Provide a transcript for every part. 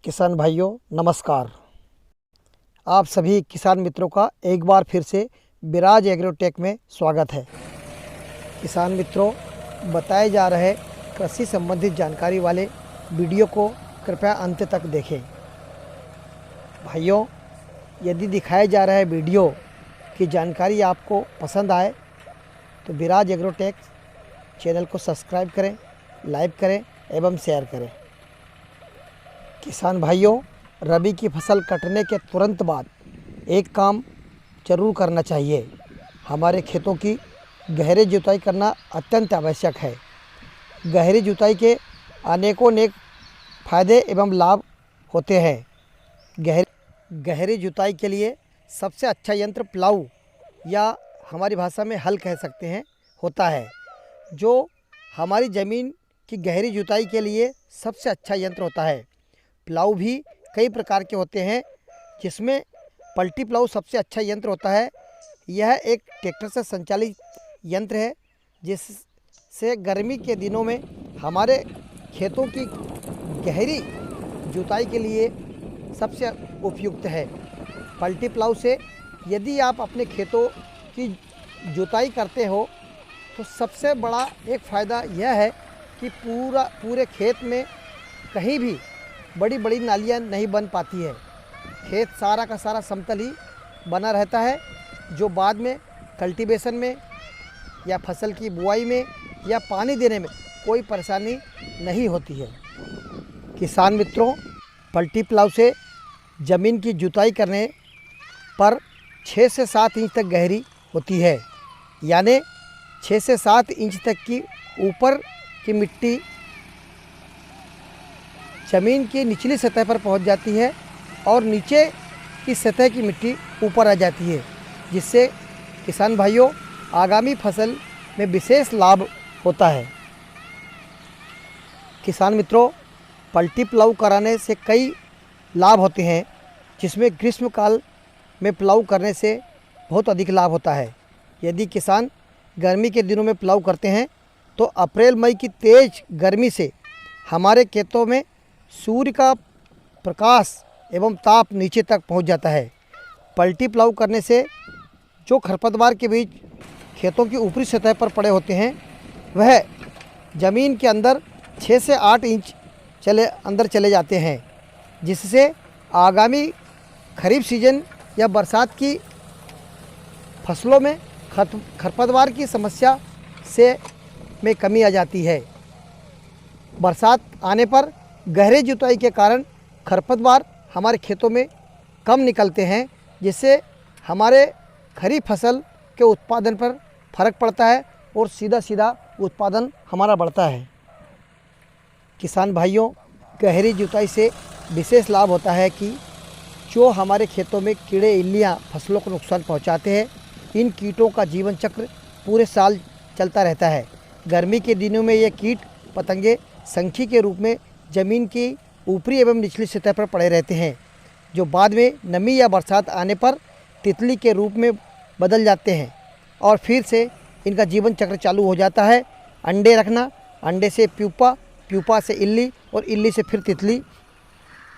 किसान भाइयों नमस्कार। आप सभी किसान मित्रों का एक बार फिर से विराज एग्रोटेक में स्वागत है। किसान मित्रों, बताए जा रहे कृषि संबंधित जानकारी वाले वीडियो को कृपया अंत तक देखें। भाइयों, यदि दिखाए जा रहे वीडियो की जानकारी आपको पसंद आए तो विराज एग्रोटेक चैनल को सब्सक्राइब करें, लाइक करें एवं शेयर करें। किसान भाइयों, रबी की फसल कटने के तुरंत बाद एक काम जरूर करना चाहिए। हमारे खेतों की गहरी जुताई करना अत्यंत आवश्यक है। गहरी जुताई के अनेकों फायदे एवं लाभ होते हैं। गहरी जुताई के लिए सबसे अच्छा यंत्र प्लाऊ या हमारी भाषा में हल कह सकते हैं होता है, जो हमारी ज़मीन की गहरी जुताई के लिए सबसे अच्छा यंत्र होता है। प्लाऊ भी कई प्रकार के होते हैं, जिसमें पलटी प्लाऊ सबसे अच्छा यंत्र होता है। यह एक ट्रैक्टर से संचालित यंत्र है, जिससे गर्मी के दिनों में हमारे खेतों की गहरी जुताई के लिए सबसे उपयुक्त है। पलटी प्लाऊ से यदि आप अपने खेतों की जुताई करते हो तो सबसे बड़ा एक फ़ायदा यह है कि पूरे खेत में कहीं भी बड़ी बड़ी नालियाँ नहीं बन पाती है। खेत सारा का सारा समतल ही बना रहता है, जो बाद में कल्टीवेशन में या फसल की बुआई में या पानी देने में कोई परेशानी नहीं होती है। किसान मित्रों, पलटी प्लाऊ से ज़मीन की जुताई करने पर 6 से 7 इंच तक गहरी होती है, यानी 6 से 7 इंच तक की ऊपर की मिट्टी ज़मीन की निचली सतह पर पहुंच जाती है और नीचे की सतह की मिट्टी ऊपर आ जाती है, जिससे किसान भाइयों आगामी फसल में विशेष लाभ होता है। किसान मित्रों, पलटी प्लाऊ कराने से कई लाभ होते हैं, जिसमें ग्रीष्म काल में प्लाऊ करने से बहुत अधिक लाभ होता है। यदि किसान गर्मी के दिनों में प्लाऊ करते हैं तो अप्रैल मई की तेज़ गर्मी से हमारे खेतों में सूर्य का प्रकाश एवं ताप नीचे तक पहुंच जाता है। पलटी प्लाऊ करने से जो खरपतवार के बीज खेतों की ऊपरी सतह पर पड़े होते हैं, वह ज़मीन के अंदर 6 से 8 इंच अंदर चले जाते हैं, जिससे आगामी खरीफ सीजन या बरसात की फसलों में खरपतवार की समस्या में कमी आ जाती है। बरसात आने पर गहरी जुताई के कारण खरपतवार हमारे खेतों में कम निकलते हैं, जिससे हमारे खरीफ फसल के उत्पादन पर फर्क पड़ता है और सीधा सीधा उत्पादन हमारा बढ़ता है। किसान भाइयों, गहरी जुताई से विशेष लाभ होता है कि जो हमारे खेतों में कीड़े इल्लियाँ फसलों को नुकसान पहुंचाते हैं, इन कीटों का जीवन चक्र पूरे साल चलता रहता है। गर्मी के दिनों में ये कीट पतंगे संखी के रूप में ज़मीन की ऊपरी एवं निचली सतह पर पड़े रहते हैं, जो बाद में नमी या बरसात आने पर तितली के रूप में बदल जाते हैं और फिर से इनका जीवन चक्र चालू हो जाता है। अंडे रखना, अंडे से प्यूपा, प्यूपा से इल्ली और इल्ली से फिर तितली।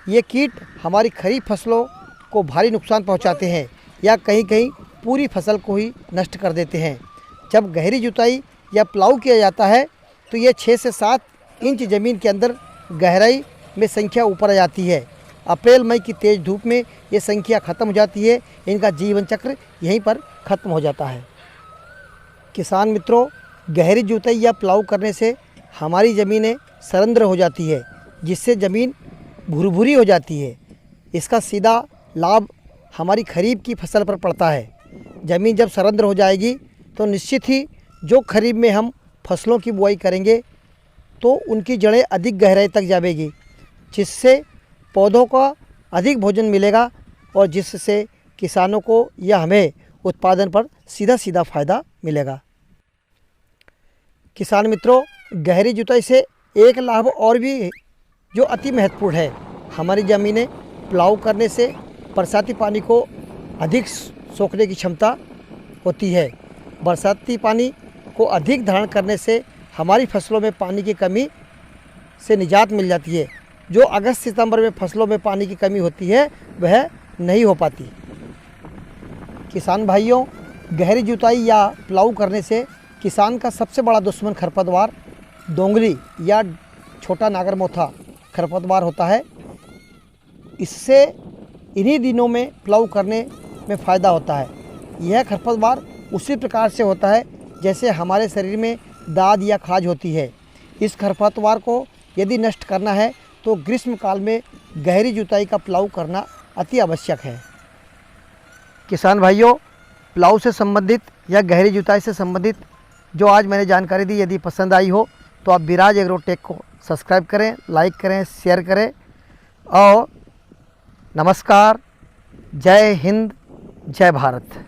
ये कीट हमारी खरीफ फसलों को भारी नुकसान पहुंचाते हैं या कहीं कहीं पूरी फसल को ही नष्ट कर देते हैं। जब गहरी जुताई या प्लाऊ किया जाता है तो ये 6 से 7 इंच ज़मीन के अंदर गहराई में संख्या ऊपर आ जाती है। अप्रैल मई की तेज़ धूप में ये संख्या ख़त्म हो जाती है। इनका जीवन चक्र यहीं पर ख़त्म हो जाता है। किसान मित्रों, गहरी जुताई या प्लाऊ करने से हमारी ज़मीनें सरंद्र हो जाती है, जिससे ज़मीन भुरभुरी हो जाती है। इसका सीधा लाभ हमारी खरीफ की फसल पर पड़ता है। ज़मीन जब सरंद्र हो जाएगी तो निश्चित ही जो खरीफ में हम फसलों की बुआई करेंगे तो उनकी जड़ें अधिक गहराई तक जाएगी, जिससे पौधों का अधिक भोजन मिलेगा और जिससे किसानों को या हमें उत्पादन पर सीधा सीधा फ़ायदा मिलेगा। किसान मित्रों, गहरी जुताई से एक लाभ और भी जो अति महत्वपूर्ण है। हमारी ज़मीनें प्लाऊ करने से बरसाती पानी को अधिक सोखने की क्षमता होती है। बरसाती पानी को अधिक धारण करने से हमारी फसलों में पानी की कमी से निजात मिल जाती है, जो अगस्त सितंबर में फसलों में पानी की कमी होती है वह नहीं हो पाती। किसान भाइयों, गहरी जुताई या प्लाऊ करने से किसान का सबसे बड़ा दुश्मन खरपतवार दोंगली या छोटा नागरमोथा खरपतवार होता है। इससे इन्हीं दिनों में प्लाऊ करने में फ़ायदा होता है। यह खरपतवार उसी प्रकार से होता है जैसे हमारे शरीर में दाद या खाज होती है। इस खरपतवार को यदि नष्ट करना है तो ग्रीष्म काल में गहरी जुताई का प्लाऊ करना अति आवश्यक है। किसान भाइयों, प्लाऊ से संबंधित या गहरी जुताई से संबंधित जो आज मैंने जानकारी दी, यदि पसंद आई हो तो आप विराज एग्रोटेक को सब्सक्राइब करें, लाइक करें, शेयर करें। और नमस्कार, जय हिंद, जय भारत।